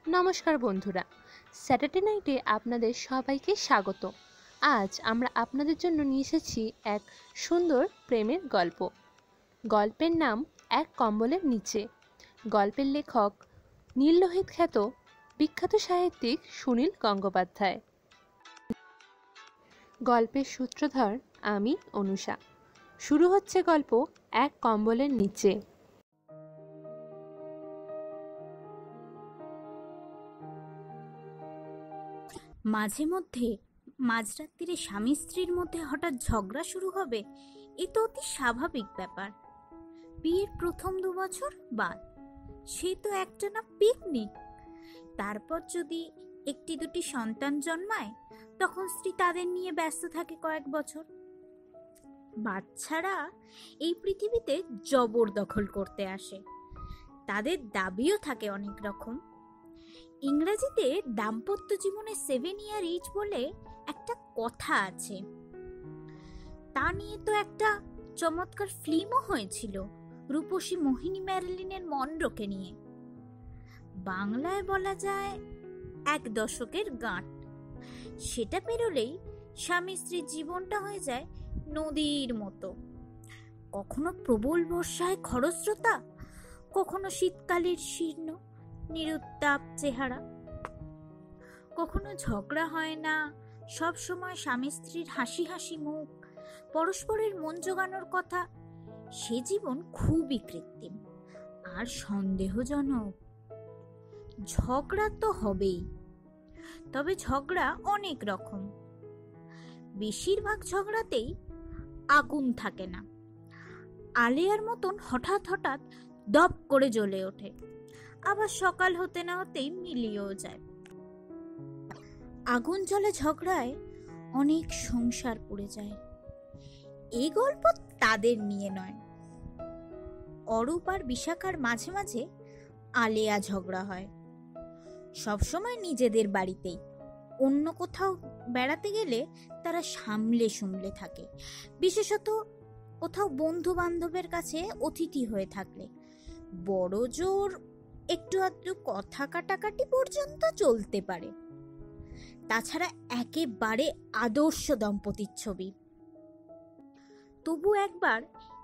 নমস্কার বন্ধুরা, স্যাটারডে নাইটে আপনাদের সবাইকে স্বাগত। আজ আমরা আপনাদের জন্য নিয়ে এসেছি এক সুন্দর প্রেমের গল্প। গল্পের নাম এক কম্বলের নিচে। গল্পের লেখক নীললোহিত খ্যাত বিখ্যাত সাহিত্যিক সুনীল গঙ্গোপাধ্যায়। গল্পের সূত্রধর আমি অনুষা। শুরু হচ্ছে গল্প এক কম্বলের নিচে। মাঝে মধ্যে মাঝরাত্রিরে স্বামী স্ত্রীর মধ্যে হঠাৎ ঝগড়া শুরু হবে, এ তো অতি স্বাভাবিক ব্যাপার। বিয়ের প্রথম 2 বছর বাদ, সে তো একটানা পিকনিক। তারপর যদি একটি দুটি সন্তান জন্মায়, তখন স্ত্রী তাদের নিয়ে ব্যস্ত থাকে কয়েক বছর। বাচ্চারা এই পৃথিবীতে জবরদখল করতে আসে, তাদের দাবিও থাকে অনেক রকম। ইংরেজিতে দাম্পত্য জীবনে 7 year ইচ বলে একটা কথা আছে, তা নিয়ে তো একটা চমৎকার ফিল্মও হয়েছিল রূপসী মোহিনী ম্যারিলিনের মনরোকে নিয়ে। বাংলায় বলা যায় 1 দশকের গাঁট। সেটা পেরোলেই স্বামী স্ত্রীর জীবনটা হয়ে যায় নদীর মতো। কখনো প্রবল বর্ষায় খরস্রোতা, কখনো শীতকালের শীর্ণ নিরুত্তাপ চেহারা। কখনো ঝগড়া হয় না, সব সময় স্বামী স্ত্রীর হাসি হাসি মুখ, পরস্পরের মন জোগানোর কথা। সে জীবন খুবই কৃত্রিম আর সন্দেহজনক। ঝগড়া তো হবেই, তবে ঝগড়া অনেক রকম। বেশিরভাগ ঝগড়াতেই আগুন থাকে না, আলেয়ার মতন হঠাৎ হঠাৎ দপ করে জ্বলে ওঠে, আবার সকাল হতে না হতেই মিলিয়েও যায়। আগুন জ্বলে ঝগড়ায় অনেক সংসার পুড়ে যায়। এই গল্প তাদের নিয়ে নয়। অরূপ আর বিশাখার মাঝে মাঝে আলেয়া ঝগড়া হয়, সবসময় নিজেদের বাড়িতেই। অন্য কোথাও বেড়াতে গেলে তারা সামলে সুমলে থাকে, বিশেষত কোথাও বন্ধু বান্ধবের কাছে অতিথি হয়ে থাকলে বড় জোর একটু আধটু কথা কাটাকাটি পর্যন্ত চলতে পারে। তাছাড়া একেবারে আদর্শ দম্পতির ছবি। তবু একবার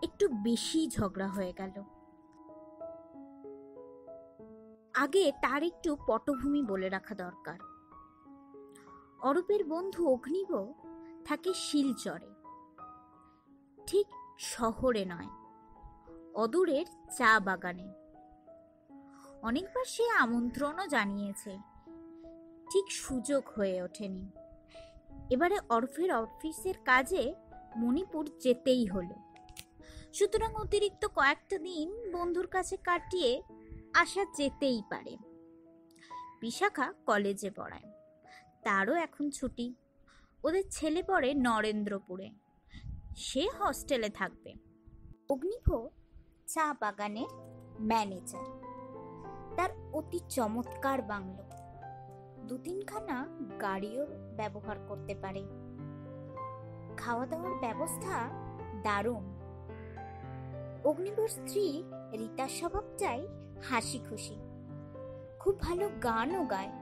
একটু বেশি ঝগড়া হয়ে গেল। আগে তার একটু পটভূমি বলে রাখা দরকার। অরূপের বন্ধু অগ্নিব থাকে শিলচরে, ঠিক শহরে নয়, অদূরের চা বাগানে। অনেকবার সে আমন্ত্রণও জানিয়েছে, ঠিক সুযোগ হয়ে ওঠেনি। এবারে অরূপের অফিসের কাজে মণিপুর যেতেই হলো, সুতরাং অতিরিক্ত কয়েকটা দিন বন্ধুর কাছে কাটিয়ে আসা যেতেই পারে। বিশাখা কলেজে পড়ায়, তারও এখন ছুটি। ওদের ছেলে পড়ে নরেন্দ্রপুরে, সে হস্টেলে থাকবে। অগ্নিভ চা বাগানের ম্যানেজার। তার অতি চমৎকার বাংলো, 2-3খানা গাড়িও ব্যবহার করতে পারে। খাওয়া দাওয়ার ব্যবস্থা দারুণ। অগ্নিবর স্ত্রী রীতার স্বভাবটাই হাসি খুশি, খুব ভালো গানও গায়।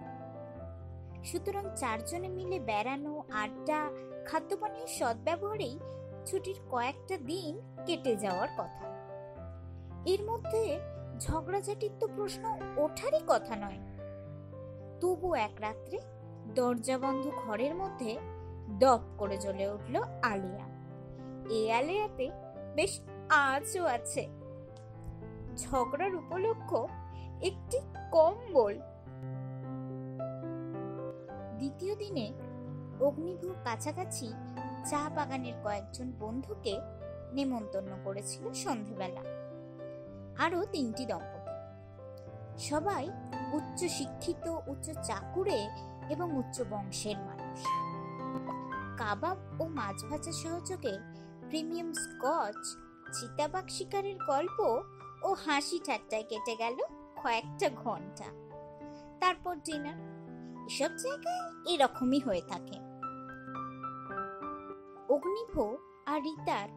সুতরাং 4 জনে মিলে বেড়ানো, আড্ডা, খাদ্যপানীয় সদ্ব্যবহারেই ছুটির কয়েকটা দিন কেটে যাওয়ার কথা। এর মধ্যে ঝগড়াঝাটির তো প্রশ্ন ওঠারই কথা নয়। তবু এক রাত্রে দরজা বন্ধ ঘরের মধ্যে দপ করে জ্বলে উঠল আলিয়া। এই আলিয়াতে বেশ আঁচও আছে। ঝগড়ার উপলক্ষ একটি কম্বল। দ্বিতীয় দিনে অগ্নিভূ কাছাকাছি চা বাগানের কয়েকজন বন্ধুকে নেমন্তন্ন করেছিল সন্ধেবেলা। আরো 3টি দম্পতি, সবাই উচ্চ শিক্ষিত, উচ্চ চাকুরে এবং উচ্চ বংশের মানুষ। কাবাব ও মাছ ভাজা সহযোগে প্রিমিয়াম স্কচ, চিতাবাঘ শিকারের গল্প ও হাসি ঠাট্টায় কেটে গেল কয়েকটা ঘন্টা। তারপর ডিনার। এসব জায়গায় এরকমই হয়ে থাকে। অগ্নিভ আর রীতার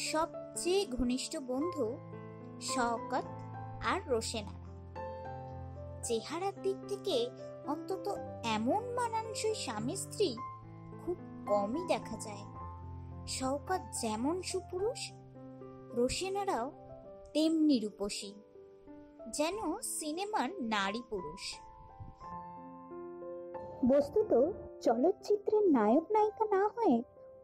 সবচেয়ে ঘনিষ্ঠ বন্ধু শওকত আর রোশেনা। চেহারার দিক থেকে অন্তত এমন মানানসই স্বামী স্ত্রী খুব কমই দেখা যায়। শওকত যেমন সুপুরুষ, রোশেনারাও তেমনি রূপসী, যেন সিনেমার নারী পুরুষ। বস্তুত চলচ্চিত্রের নায়ক নায়িকা না হয়ে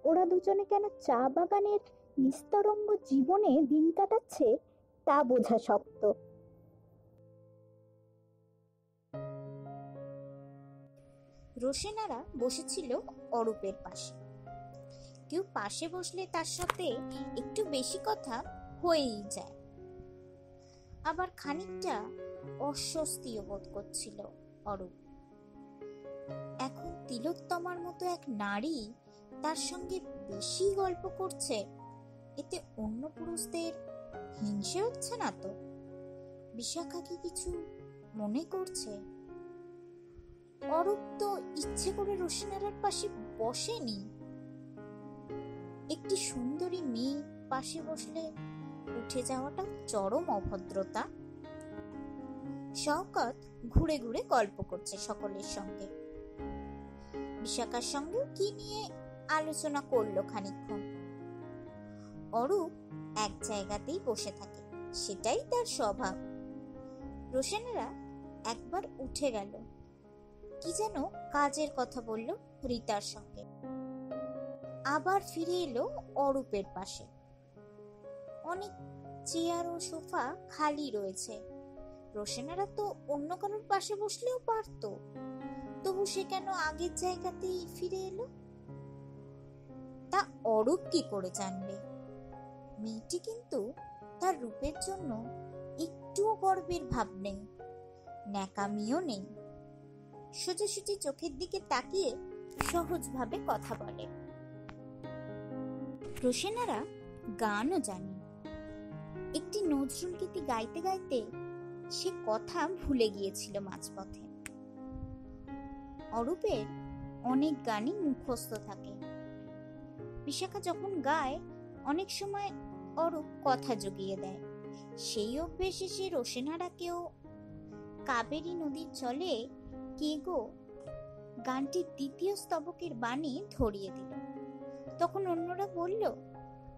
ওরা দুজনে কেন চা বাগানের নিস্তরঙ্গ জীবনে দিন কাটাচ্ছে তা বোঝা শক্ত। রোশেনারা বসেছিল অরূপের পাশে। কেউ পাশে বসলে তার সাথে একটু বেশি কথা হয়েই যায়। আবার খানিকটা অস্বস্তিও বোধ করছিল অরূপ। এখন তিলোত্তমার মতো এক নারী তার সঙ্গে বেশি গল্প করছে, এতে অন্য পুরুষদের হিংসে হচ্ছে না তো? বিশাখা কি কিছু মনে করছে? অরূপ তো ইচ্ছে করে রোশেনারার পাশে বসেনি। একটি সুন্দরী মেয়ে পাশে বসলে উঠে যাওয়াটা চরম অভদ্রতা। শওকত ঘুরে ঘুরে গল্প করছে সকলের সঙ্গে। বিশাখার সঙ্গেও কি নিয়ে আলোচনা করলো খানিকক্ষণ। অরূপ এক জায়গাতেই বসে থাকে, সেটাই তার স্বভাব। রোশেনারা একবার উঠে গেল, কি যেন কাজের কথা বলল রিতার সঙ্গে। আবার ফিরে এলো অরূপের পাশে। অনেক চেয়ার ও সোফা খালি রয়েছে। রোশেনারা তো অন্য কারোর পাশে বসলেও পারত, তবু সে কেন আগের জায়গাতেই ফিরে এলো? তা অরূপ কি করে জানবে? মেয়েটি কিন্তু তার রূপের জন্য একটুও গর্বের ভাব নেই, ন্যাকামিও নেই। সোজাসুজি চোখের দিকে তাকিয়ে সহজভাবে কথা বলে। রোশেনারা গানও জানে। একটি নজরুল গীতি গাইতে গাইতে সে কথা ভুলে গিয়েছিল মাঝপথে। অরূপের অনেক গানই মুখস্থ থাকে। বিশাখা যখন গায় অনেক সময় অরূপ কথা জুগিয়ে দেয়। সেই অভ্যেসে সে রোশেনারাকেও কাবেরী নদীর জলে কে গো গানটির দ্বিতীয় স্তবকের বাণী ধরিয়ে দিল। তখন অন্যরা বলল,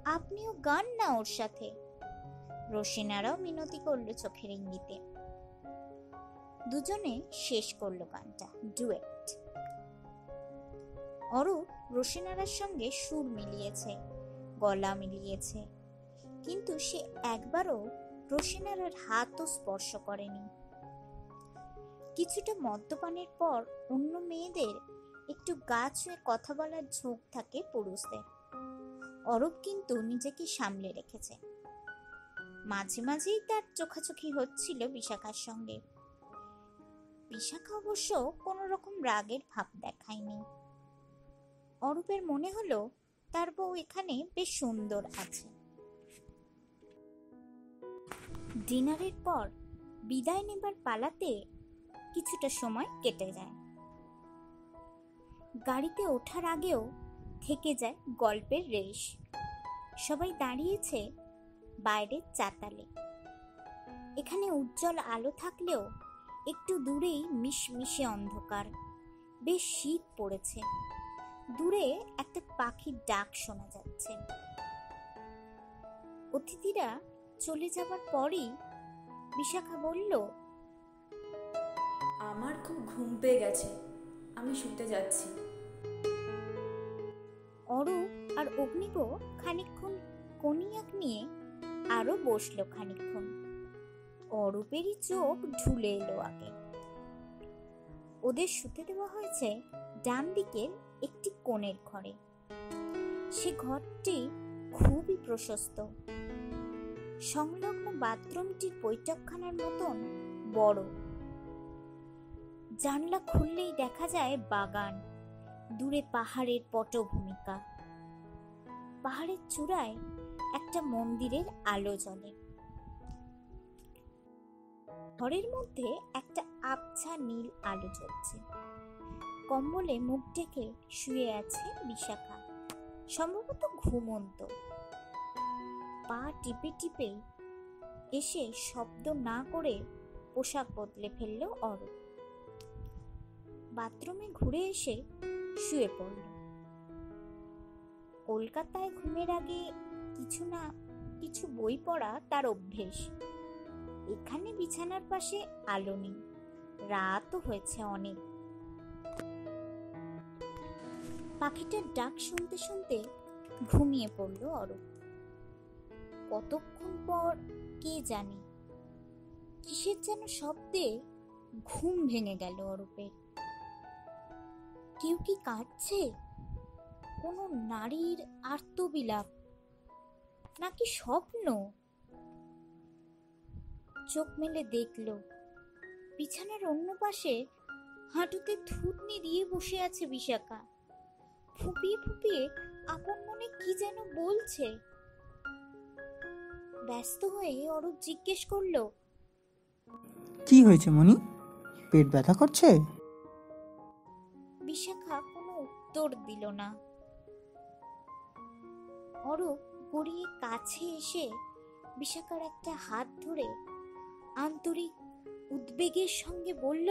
আপনিও গান না ওর সাথে। রোশেনারাও মিনতি করলো চোখের ইঙ্গিতে। দুজনে শেষ করলো গানটা, ডুয়েট। অরূপ রোশেনারার সঙ্গে সুর মিলিয়েছে, গলা মিলিয়েছে, কিন্তু সে একবারও রোশেনারার হাতও স্পর্শ করেনি। কিছুটা মদ্যপানের পর অন্য মেয়েদের একটু গা ছুঁয়ে কথা বলার ঝোঁক থাকে পুরুষদের। অরূপ কিন্তু নিজেকে সামলে রেখেছে। মাঝে মাঝেই তার চোখাচোখি হচ্ছিল বিশাখার সঙ্গে। বিশাখা অবশ্য কোনো রকম রাগের ভাব দেখায়নি। অরূপের মনে হলো তার বউ এখানে বেশ সুন্দর আছে। ডিনারের পর বিদায় নেবার পালাতে কিছুটা সময় কেটে যায়। গাড়িতে ওঠার আগেও থেকে যায় গল্পের রেশ। সবাই দাঁড়িয়েছে বাইরের চাতালে। এখানে উজ্জ্বল আলো থাকলেও একটু দূরেই মিশমিশে অন্ধকার। বেশ শীত পড়েছে। দূরে একটা পাখির ডাক শোনা যাচ্ছে। অতিথিরা চলে যাবার পরই বিশাখা বলল, আমার খুব ঘুম পেয়ে গেছে, আমি শুতে যাচ্ছি। অরূপ আর অগ্নিব খানিকক্ষণ কনিয়াক নিয়ে আরো বসলো খানিকক্ষণ। অরূপেরই চোখ ঢুলে এলো আগে। ওদের শুতে দেওয়া হয়েছে ডান দিকের একটি কোণের ঘরে। সে ঘরটি খুবই প্রশস্ত। সংলগ্ন বাথরুমটির বৈঠকখানার মতন বড়। জানলা খুললেই দেখা যায় বাগান, দূরে পাহাড়ের পটভূমিকা। পাহাড়ের চূড়ায় একটা মন্দিরের আলো জ্বলে। ঘরের মধ্যে একটা আবছা নীল আলো জ্বলছে। কম্বলে মুখ ঢেকে শুয়ে আছে বিশাখা, সম্ভবত ঘুমন্ত। পা টিপে টিপে এসে শব্দ না করে পোশাক বদলে ফেলল অরূপ। বাথরুমে ঘুরে এসে শুয়ে পড়ল। কলকাতায় ঘুমের আগে কিছু না কিছু বই পড়া তার অভ্যেস। এখানে বিছানার পাশে আলো নেই, রাতও হয়েছে অনেক। পাখিটার ডাক শুনতে শুনতে ঘুমিয়ে পড়ল অরূপ। কতক্ষণ পর কে জানে কিসের যেন শব্দে ঘুম ভেঙে গেল অরূপের। কেউ কি কাঁদছে? কোনো নারীর আর্তবিলাপ নাকি স্বপ্ন? চোখ মেলে দেখল বিছানার অন্য পাশে হাঁটুতে থুতনি দিয়ে বসে আছে বিশাখা। ফুপিয়ে ফুপিয়ে আপন মনে কি যেন বলছে। ব্যস্ত হয়ে অরূপ জিজ্ঞেস করলো, কি হয়েছে মনি? পেট ব্যথা করছে? বিশাখা কোনো উত্তর দিল না। অরূপ গড়িয়ে কাছে এসে বিশাখার একটা হাত ধরে আন্তরিক উদ্বেগের সঙ্গে বলল,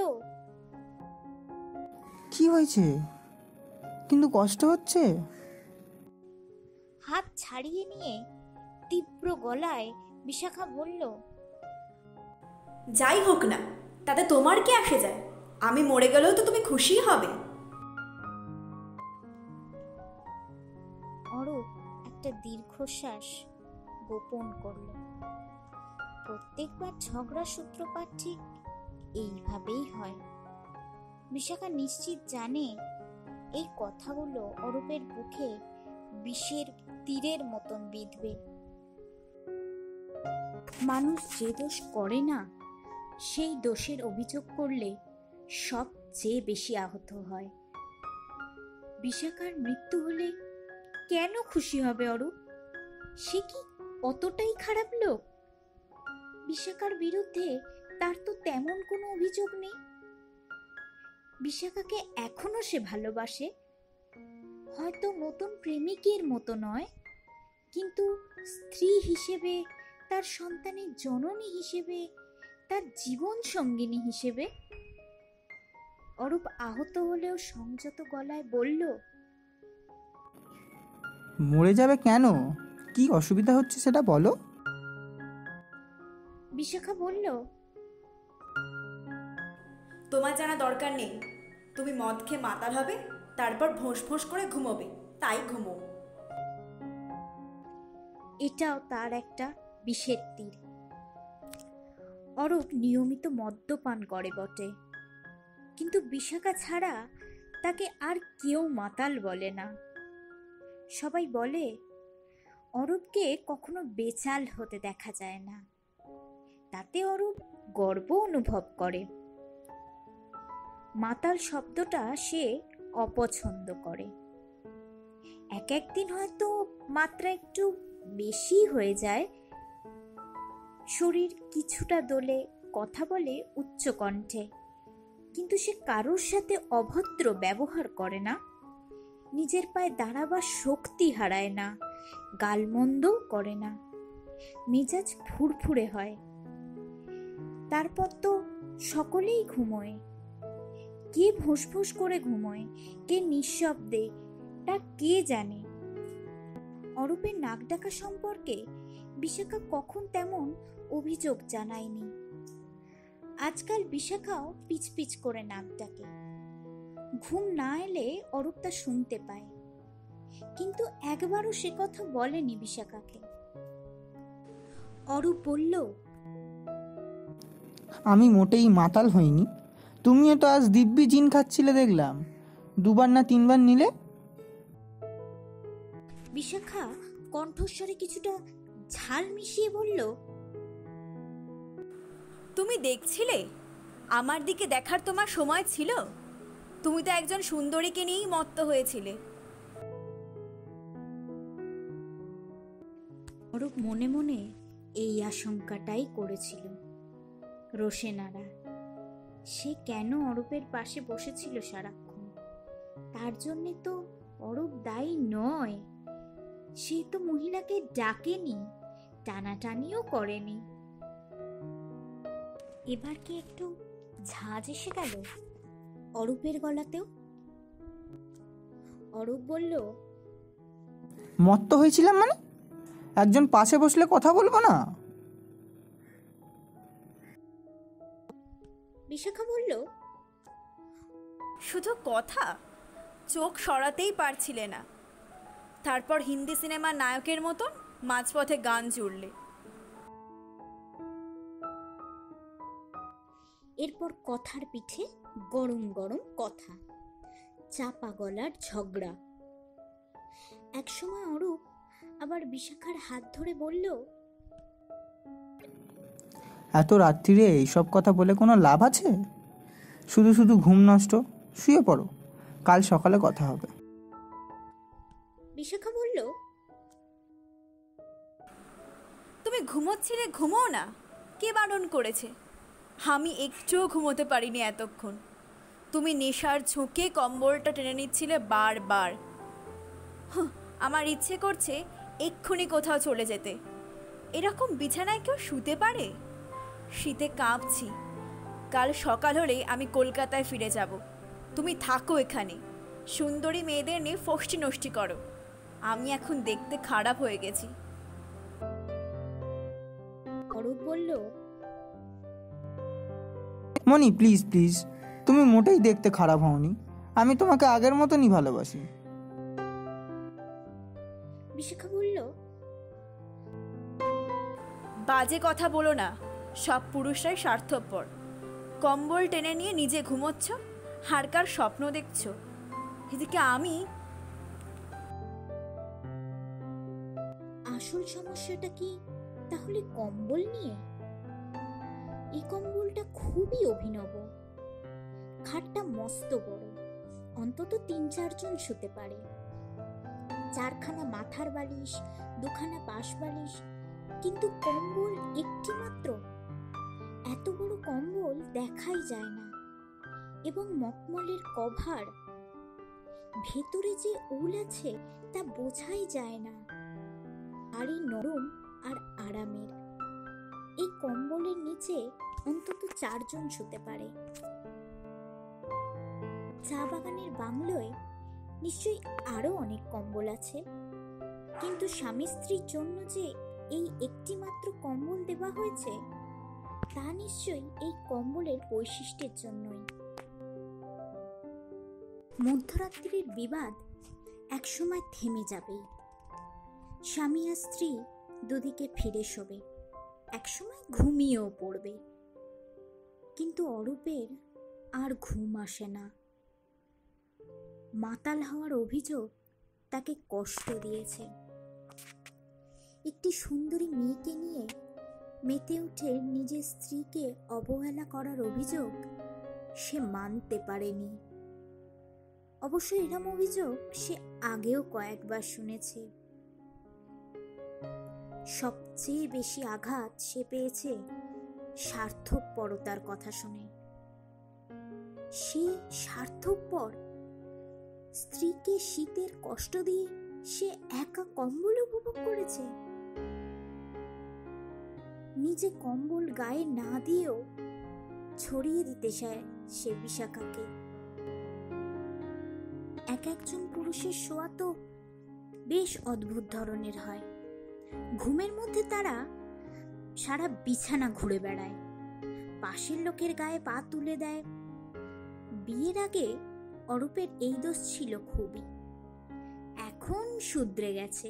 কি হয়েছে? কিন্তু কষ্ট হচ্ছে? হাত ছাড়িয়ে নিয়ে তীব্র গলায় বিশাখা বলল, যাই হোক না, তাতে তোমার কি আসে যায়? আমি মরে গেলেও তো তুমি খুশি হবে। অরূপ একটা দীর্ঘশ্বাস গোপন করল। প্রত্যেকবার ঝগড়ার সূত্রপাত ঠিক এইভাবেই হয়। বিশাখা নিশ্চিত জানে এই কথাগুলো অরূপের বুকে বিষের তীরের মতন বিঁধবে। মানুষ যে দোষ করে না, সেই দোষের অভিযোগ করলে সবচেয়ে বেশি আহত হয়। বিশাখার মৃত্যু হলে কেন খুশি হবে অরূপ? সে কি অতটাই খারাপ লোক? বিশাখার বিরুদ্ধে তার তো তেমন কোনো অভিযোগ নেই। বিশাখাকে এখনো সে ভালোবাসে, হয়তো নতুন প্রেমিকের মতো নয়, কিন্তু স্ত্রী হিসেবে, তার সন্তানের জননী হিসেবে, তার জীবন সঙ্গিনী হিসেবে। অরূপ আহত হলেও সংযত গলায় বলল, মরে যাবে কেন? কি অসুবিধা হচ্ছে সেটা বলো। বিশাখা বলল, তোমার জানা দরকার নেই। তুমি মদ খেয়ে মাতাল হবে, তারপর ভোঁস ভোঁস করে ঘুমোবে, তাই ঘুমো। এটাও তার একটা বিষের তীর। অরূপ নিয়মিত মদ্যপান করে বটে, কিন্তু বিশাখা ছাড়া তাকে আর কেউ মাতাল বলে না। সবাই বলে অরূপকে কখনো বেচাল হতে দেখা যায় না, তাতে অরূপ গর্ব অনুভব করে। মাতাল শব্দটা সে অপছন্দ করে। এক একদিন হয়তো মাত্রা একটু বেশি হয়ে যায়, শরীর কিছুটা দোলে, কথা বলে উচ্চ কণ্ঠে, কিন্তু সে কারোর সাথে অভদ্র ব্যবহার করে না, নিজের পায়ে দাঁড়াবার শক্তি হারায় না, গালমন্দও করে না, মেজাজ ফুরফুরে হয়। তারপর তো সকলেই ঘুমোয়। কে ভোঁস করে ঘুমোয়, কে নিঃশব্দে, তা কে জানে। অরূপের নাক ডাকা সম্পর্কে বিশাখা কখন তেমন অভিযোগ জানায়নি। আজকাল বিশাখাও পিচ পিচ করে নাক ডাকে। ঘুম না এলে অরূপ তা শুনতে পায়, কিন্তু একবারও সে কথা বলেনি বিশাখাকে। অরূপ বলল, আমি মোটেই মাতাল হইনি। তুমিও তো আজ দিব্যি জিন খাচ্ছিলে দেখলাম। 2বার না 3বার নিলে। বিশাখা কণ্ঠস্বরে কিছুটা ঝাল মিশিয়ে বলল, তুমি দেখছিলে? আমার দিকে দেখার তোমার সময় ছিল? তুমি তো একজন সুন্দরীকে নিয়েই মত্ত হয়েছিলে। অরূপ মনে মনে এই আশঙ্কাটাই করেছিল। রোশেনারা সে কেন অরূপের পাশে বসেছিল সারাক্ষণ? তার জন্যে তো অরূপ দায়ী নয়। সে তো মহিলাকে ডাকেনি, টানাটানিও করেনি। এবার কি একটু ঝাঁজ এসে গেল অরূপের গলাতেও? অরূপ বলল, মত্ত হয়েছিলাম মানে? একজন পাশে বসলে কথা বলবো না? বিশাখা বলল, শুধু কথা, চোখ সরাতেই পারছিলে না। তারপর হিন্দি সিনেমার নায়কের মতন মাঝপথে গান জুড়লে। এরপর কথার পিঠে গরম গরম কথা, চাপা গলার ঝগড়া। একসময় অরূপ আবার বিশাখার হাত ধরে বলল, এত রাত্রিরে এইসব কথা বলে কোনো লাভ আছে? শুধু শুধু ঘুম নষ্ট। শুয়ে পড়ো, কাল সকালে কথা হবে। বিশাখা বলল, তুমি ঘুমোচ্ছিলে, ঘুমোও না। কে বারণ করেছে? আমি একটুও ঘুমোতে পারিনি এতক্ষণ। তুমি নেশার ঝোঁকে কম্বলটা টেনে নিচ্ছিলে বারবার। আমার ইচ্ছে করছে এক্ষুনি কোথাও চলে যেতে। এরকম বিছানায় কেউ শুতে পারে? শীতে কাঁপছি। কাল সকাল হলেই আমি কলকাতায় ফিরে যাব। তুমি থাকো এখানে, সুন্দরী মেয়েদের নিয়ে ফষ্টি নষ্টি করো। আমি এখন দেখতে খারাপ হয়ে গেছি। অরূপ বলল, মনি প্লিজ প্লিজ, তুমি মোটেই দেখতে খারাপ হওনি। আমি তোমাকে আগের মতনই ভালোবাসি। বিশাখা বলল, বাজে কথা বলো না। সব পুরুষরাই স্বার্থপর। কম্বল টেনে নিয়ে নিজে ঘুমোচ্ছ, হাড়কার স্বপ্ন দেখছো। এদিকে আমি। আসল সমস্যাটা কি তাহলে কম্বল নিয়ে? এই কম্বলটা খুবই অভিনব। খাটটা মস্ত বড়, অন্তত ৩-৪ জন শুতে পারে। ৪খানা মাথার বালিশ, 2খানা পাশ বালিশ, কিন্তু কম্বল একটি মাত্র। এত বড় কম্বল দেখাই যায় না। এবং মখমলের কভার, ভেতরে যে উল আছে তা বোঝাই যায় না। ভারী নরম আর আরামের। এই কম্বলের নিচে অন্তত 4 জন শুতে পারে। চা বাগানের বাংলোয় নিশ্চয়ই আরো অনেক কম্বল আছে, কিন্তু স্বামী স্ত্রীর জন্য যে এই একটি মাত্র কম্বল দেওয়া হয়েছে তা নিশ্চয়ই এই কম্বলের বৈশিষ্ট্যের জন্যই। মধ্যরাত্রির বিবাদ একসময় থেমে যাবে। স্বামী আর স্ত্রী দুদিকে ফিরে শোবে, একসময় ঘুমিয়েও পড়বে। কিন্তু অরূপের আর ঘুম আসে না। মাতাল হওয়ার অভিযোগ তাকে কষ্ট দিয়েছে। একটি সুন্দরী মেয়েকে নিয়ে মেতে উঠে নিজের স্ত্রীকে অবহেলা করার অভিযোগ সে মানতে পারেনি। অবশ্য এরম অভিযোগ সে আগেও কয়েকবার শুনেছে। সবচেয়ে বেশি আঘাত সে পেয়েছে স্বার্থপরতার কথা শুনে। সে স্বার্থপর। স্ত্রীকে শীতের কষ্ট দিয়ে সে একা কম্বল উপভোগ করেছে। নিজে কম্বল গায়ে না দিয়েও ছড়িয়ে দিতে চায় সে বিশাখাকে। এক একজন পুরুষের শোয়া তো বেশ অদ্ভুত ধরনের হয়। ঘুমের মধ্যে তারা সারা বিছানা ঘুরে বেড়ায়, পাশের লোকের গায়ে পা তুলে দেয়। বিয়ের আগে অরূপের এই দোষ ছিল খুবই, এখন শুধরে গেছে।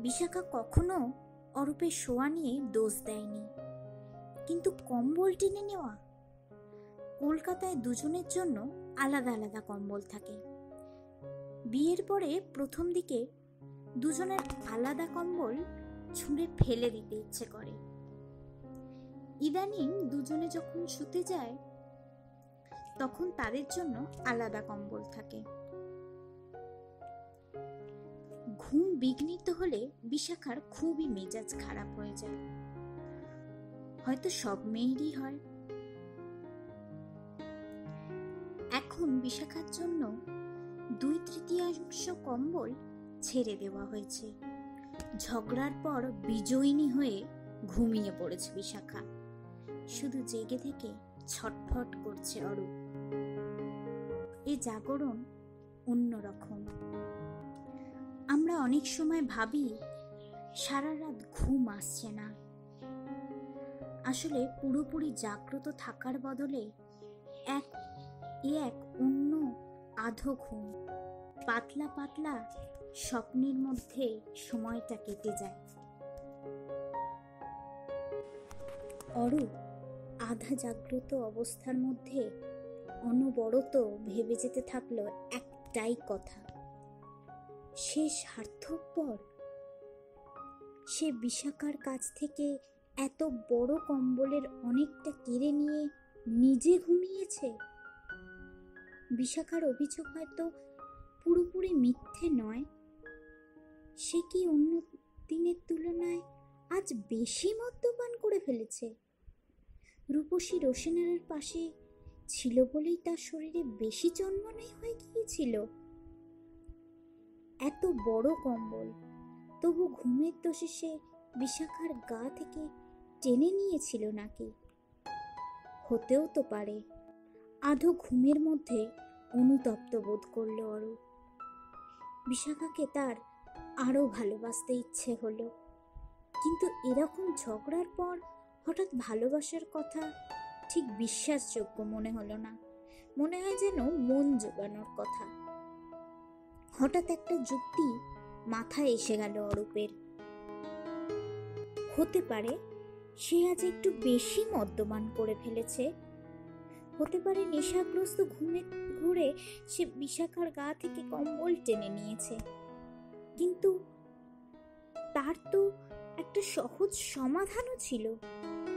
বিশাখা কখনো অরূপের শোয়া নিয়ে দোষ দেয়নি, কিন্তু কম্বল টেনে নেওয়া। কলকাতায় দুজনের জন্য আলাদা আলাদা কম্বল থাকে। বিয়ের পরে প্রথম দিকে দুজনের আলাদা কম্বল ছুঁড়ে ফেলে দিতে ইচ্ছে করে। ইদানিং দুজনে যখন শুতে যায় তখন তাদের জন্য আলাদা কম্বল থাকে। ঘুম বিঘ্নিত হলে বিশাখার খুবই মেজাজ খারাপ হয়ে যায়। হয়তো সব মেয়েরই হয়। এখন বিশাখার জন্য 2/3 কম্বল ছেড়ে দেওয়া হয়েছে। ঝগড়ার পর বিজয়িনী হয়ে ঘুমিয়ে পড়েছে বিশাখা। শুধু জেগে থেকে ছটফট করছে অরূপ। এই জাগরণ অন্যরকম। আমরা অনেক সময় ভাবি সারা রাত ঘুম আসছে না। আসলে পুরোপুরি জাগ্রত থাকার বদলে এক অন্য আধো ঘুম, পাতলা পাতলা স্বপ্নের মধ্যে সময়টা কেটে যায়। অরূপ আধা জাগ্রত অবস্থার মধ্যে অনবরত ভেবে যেতে থাকলো একটাই কথা, সে স্বার্থপর। সে বিশাখার কাছ থেকে এত বড় কম্বলের অনেকটা কেড়ে নিয়ে নিজে ঘুমিয়েছে। বিশাখার অভিযোগ হয়তো পুরোপুরি মিথ্যে নয়। সে কি অন্য দিনের তুলনায় আজ বেশি মদ্যপান করে ফেলেছে? রূপসী রোশনারের পাশে ছিল বলেই তার শরীরে বেশি জন্মনেই হয়ে গিয়েছিল। এত বড় কম্বল, তবু ঘুমের দোষে সে বিশাখার গা থেকে টেনে নিয়েছিল নাকি? হতেও তো পারে। আধো ঘুমের মধ্যে অনুতপ্ত বোধ করল অরূপ। বিশাখাকে তার আরো ভালোবাসতে ইচ্ছে হলো, কিন্তু এরকম ঝগড়ার পর হঠাৎ ভালোবাসার কথা ঠিক বিশ্বাসযোগ্য মনে হলো না। মনে হয় যেন মন জোগানোর কথা। হঠাৎ একটা যুক্তি মাথায় এসে গেল অরূপের। হতে পারে সে আজ একটু বেশি মদ্যপান করে ফেলেছে। হতে পারে নেশাগ্রস্ত ঘুরে সে বিশাখার গা থেকে কম্বল টেনে নিয়েছে। কিন্তু তার তো একটা সহজ সমাধানও ছিল।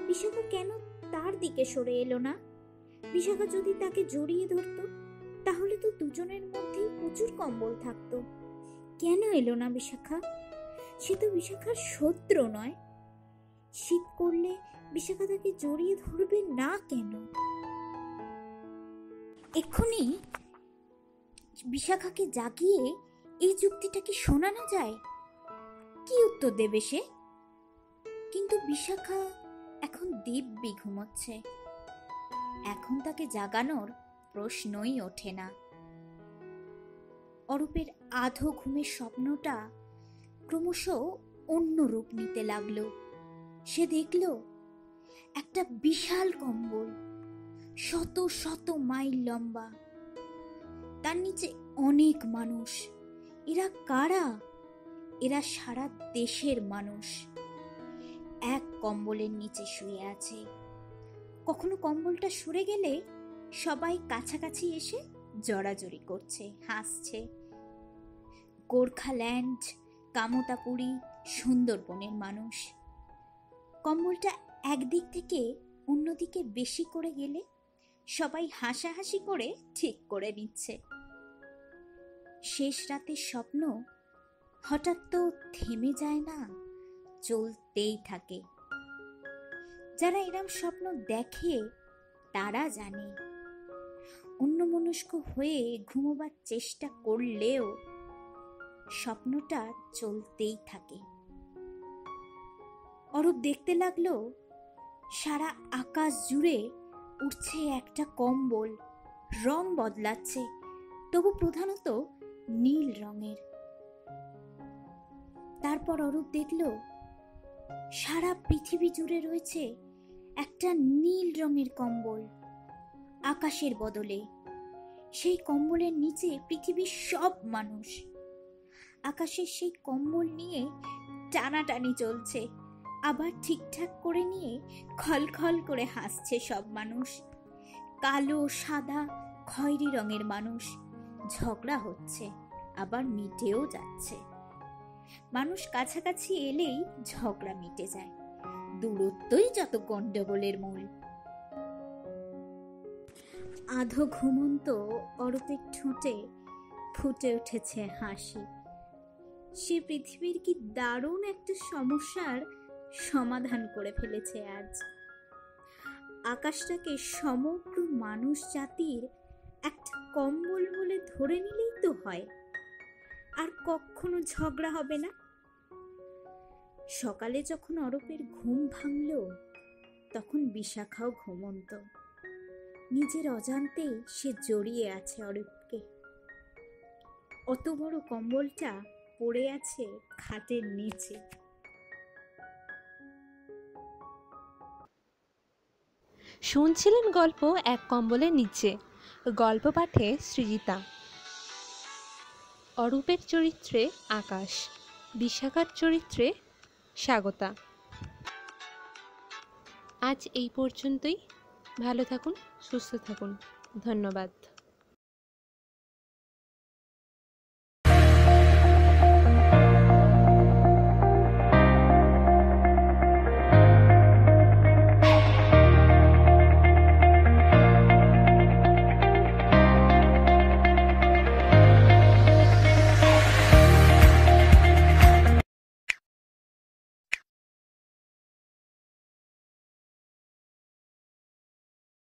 বিশাখা কেন তার দিকে সরে এলো না? বিশাখা যদি তাকে জড়িয়ে ধরত, তাহলে তো দুজনের মধ্যেই প্রচুর কম্বল থাকতো। কেন এলো না বিশাখা? সে তো বিশাখার শত্রু নয়। শীত করলে বিশাখা তাকে জড়িয়ে ধরবে না কেন? এক্ষুনি বিশাখাকে জাগিয়ে এই যুক্তিটা কি শোনানো যায়? কি উত্তর দেবে সে? কিন্তু বিশাখা এখন দিব্যি ঘুমোচ্ছে। এখন তাকে জাগানোর প্রশ্নই ওঠে না। অরূপের আধো ঘুমের স্বপ্নটা ক্রমশ অন্য রূপ নিতে লাগলো। সে দেখল একটা বিশাল কম্বল, শত শত মাইল লম্বা। তার নিচে অনেক মানুষ। এরা কারা? এরা সারা দেশের মানুষ এক কম্বলের নিচে শুয়ে আছে। কখনো কম্বলটা সরে গেলে সবাই কাছাকাছি এসে জড়াজড়ি করছে, হাসছে। গোর্খাল্যান্ড, কামতাপুরী, সুন্দরবনের মানুষ। কম্বলটা একদিক থেকে অন্যদিকে বেশি করে গেলে সবাই হাসাহাসি করে ঠিক করে নিচ্ছে। শেষ রাতের স্বপ্ন হঠাৎ তো থেমে যায় না, চলতেই থাকে। যারা এরম স্বপ্ন দেখে তারা জানে, অন্যমনস্ক হয়ে ঘুমোবার চেষ্টা করলেও স্বপ্নটা চলতেই থাকে। অরূপ দেখতে লাগলো সারা আকাশ জুড়ে উঠছে একটা কম্বল, রং বদলাচ্ছে, তবু প্রধানত নীল রঙের। তারপর অরূপ দেখল সারা পৃথিবী জুড়ে রয়েছে একটা নীল রঙের কম্বল, আকাশের বদলে। সেই কম্বলের নিচে পৃথিবীর সব মানুষ। আকাশের সেই কম্বল নিয়ে টানাটানি চলছে, আবার ঠিকঠাক করে নিয়ে খলখল করে হাসছে সব মানুষ। কালো, সাদা, খয়েরি রঙের মানুষ। ঝগড়া হচ্ছে, আবার মিটেও যাচ্ছে। মানুষ কাছাকাছি এলেই ঝগড়া মিটে যায়। দূরত্বই যত গন্ডগোলের মূল। আধো ঘুমন্ত অরূপের ঠোঁটে ফুটে উঠেছে হাসি। সে পৃথিবীর কি দারুণ একটা সমস্যার সমাধান করে ফেলেছে আজ। আকাশটাকে সমগ্র মানুষ জাতির একটা কম্বল বলে ধরে নিলেই তো হয়, আর কখনো ঝগড়া হবে না। সকালে যখন অরূপের ঘুম ভাঙল, তখন বিশাখাও ঘুমন্ত। নিজের অজান্তেই সে জড়িয়ে আছে অরূপকে। অত বড় কম্বলটা পড়ে আছে খাটের নিচে। শুনছিলেন গল্প এক কম্বলের নিচে। গল্প পাঠে সৃজিতা। অরূপের চরিত্রে আকাশ, বিশাখার চরিত্রে স্বাগতা। আজ এই পর্যন্তই। ভালো থাকুন, সুস্থ থাকুন। ধন্যবাদ।